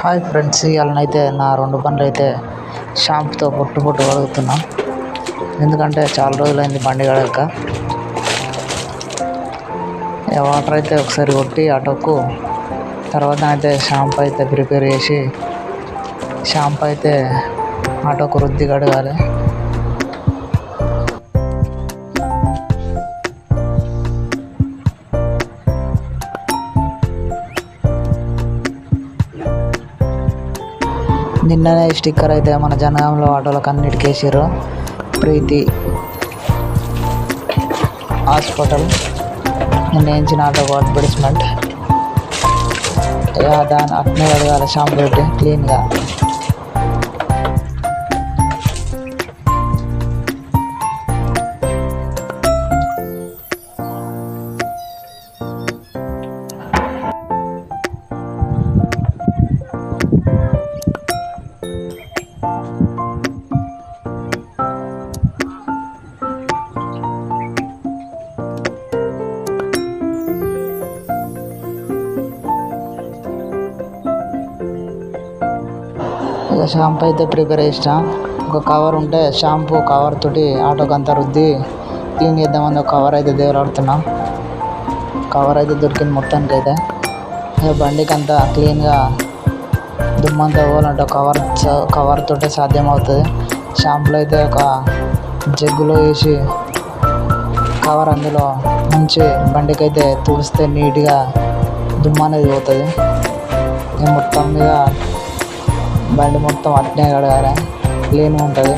Hi friends, ఇవాళనైతే నా 2 బండ్లు అయితే షాంపుతో పొట్టు కడుగుతున్నా. ఎందుకంటే చాలా రోజులైంది బండి కడగక. వాటర్ అయితే ఒకసారి కొట్టి ఆటోకు తర్వాత అయితే షాంపూ అయితే ప్రిపేర్ చేసి షాంపూ అయితే ఆటోకు రుద్ది కడగాలి. నిన్ననే స్టిక్కర్ అయితే మన జనగాంలో ఆటోలకు అన్నిటికీ వేసారు. ప్రీతి హాస్పిటల్ నిన్న వేయించిన ఆటోకు అడ్వర్టైజ్మెంట్. దాన్ని అట్నే కడగాలి షాంపూ పెట్టి క్లీన్గా. ఇక షాంపూ అయితే ప్రిపేర్ చేసిన. ఒక కవర్ ఉంటే షాంపూ కవర్ తోటి ఆటోకి అంతా రుద్ది క్లీన్ చేద్దామని ఒక కవర్ అయితే దేవులాడుతున్నా. కవర్ అయితే దొరికింది మొత్తానికి. అయితే ఇక బండికి అంతా క్లీన్గా దుమ్మంతా పోవాలంటే కవర్ తోటే సాధ్యం అవుతుంది. షాంపూలో అయితే ఒక జగ్గులో వేసి కవర్ అందులో ఉంచి బండికి అయితే తుడిస్తే నీట్గా దుమ్ము అనేది పోతుంది. మొత్తం మీద బండి మొత్తం అట్నే కడగాలి, క్లీన్గా ఉంటుంది.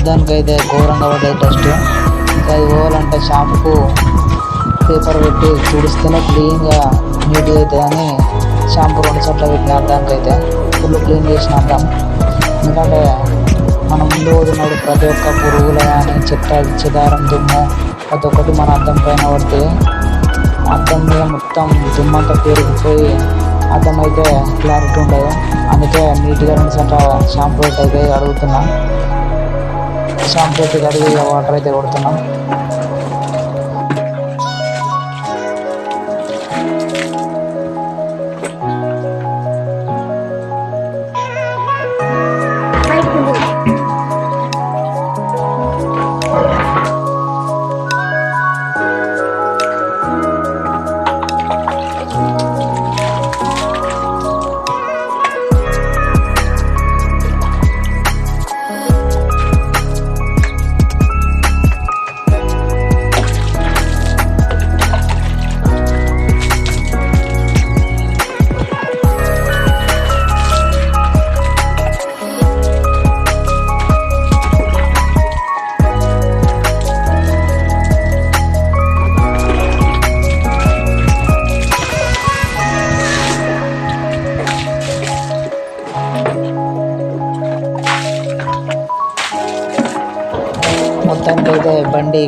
దానికి అయితే ఘోరంగా పడ్డది డస్ట్. ఇంకా అది పోవాలంటే షాంపూకు పేపర్ పెట్టి తుడిస్తేనే క్లీన్గా నీట్గా అవుతుందని షాంపూ 2 సార్లు పెట్టిన అద్దానికి అయితే ఫుల్ క్లీన్ చేసిన అద్దం. ఎందుకంటే మనం ముందు పోతున్నప్పుడు ప్రతి ఒక్క పురుగులు కానీ చెదారం దుమ్ము ప్రతి ఒక్కటి మన అద్దం పైన పడుతుంది. అద్దం మీద మొత్తం దుమ్మంతా పెరిగిపోయి అద్దం అయితే క్లారిటీ ఉండదు. అందుకే నీట్గా 2 సార్లు షాంపూ పెట్టి అయితే అడుగుతున్నా. షాంపూ అయితే కడిగి వాటర్ అయితే కొడుతున్నాం.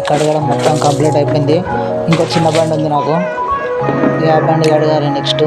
కడగడం మొత్తం కంప్లీట్ అయిపోయింది. ఇంకో చిన్న బండి ఉంది నాకు, ఆ బండి కడగాలి నెక్స్ట్.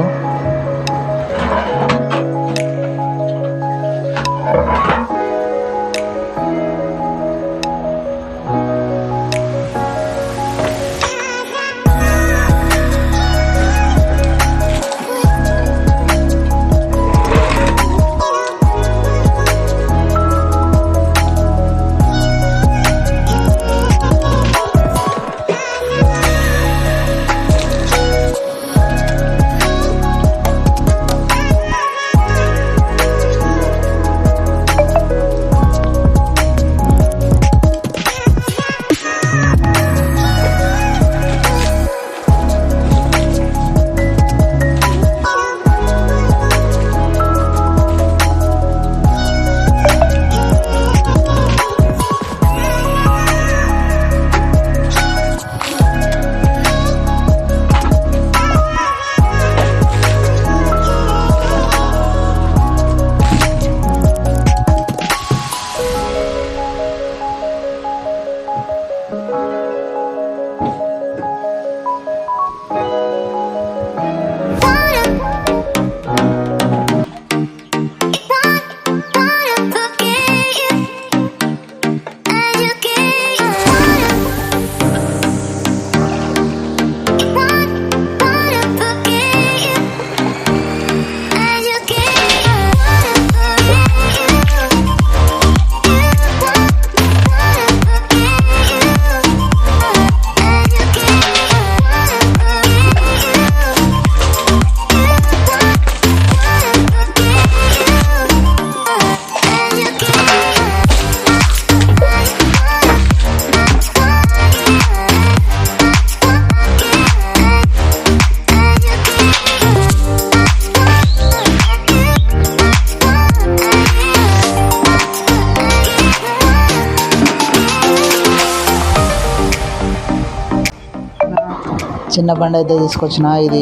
చిన్న బండి అయితే తీసుకొచ్చిన. ఇది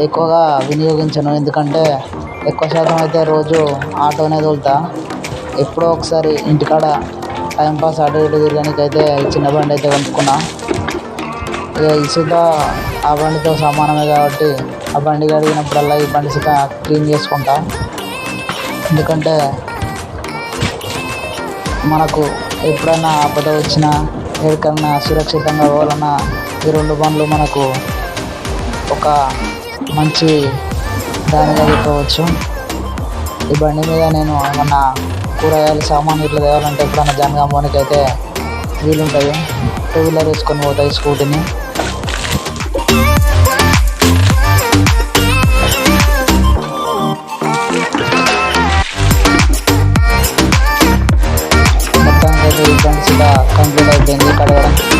ఎక్కువగా వినియోగించను, ఎందుకంటే ఎక్కువ శాతం అయితే రోజు ఆటోనే తోలుతా. ఎప్పుడో ఒకసారి ఇంటికాడ టైంపాస్ అటు ఇటు తిరగడానికి అయితే ఈ చిన్న బండి అయితే కొనుక్కున్నా. ఇక ఇసుక ఆ బండితో సమానమే కాబట్టి ఆ బండి కడిగినప్పుడల్లా ఈ బండి సుత క్లీన్ చేసుకుంటా. ఎందుకంటే మనకు ఎప్పుడైనా ఆపద వచ్చినా ఎక్కడికన్నా సురక్షితంగా పోవాలన్నా ఈ రెండు బండ్లు మనకు ఒక మంచి దానిగా చెప్పవచ్చు. ఈ బండి మీద నేను ఏమన్నా కూరగాయలు సామాన్లు ఇట్లా తేవాలంటే ఎప్పుడన్నా జనగామోనికి అయితే వీలుంటుంది. 2 వీలర్ వేసుకొని పోతాయి స్కూటీని. మొత్తానికి అయితే ఈ బండి సుత కంప్లీట్ అయిపోయింది కడగడం.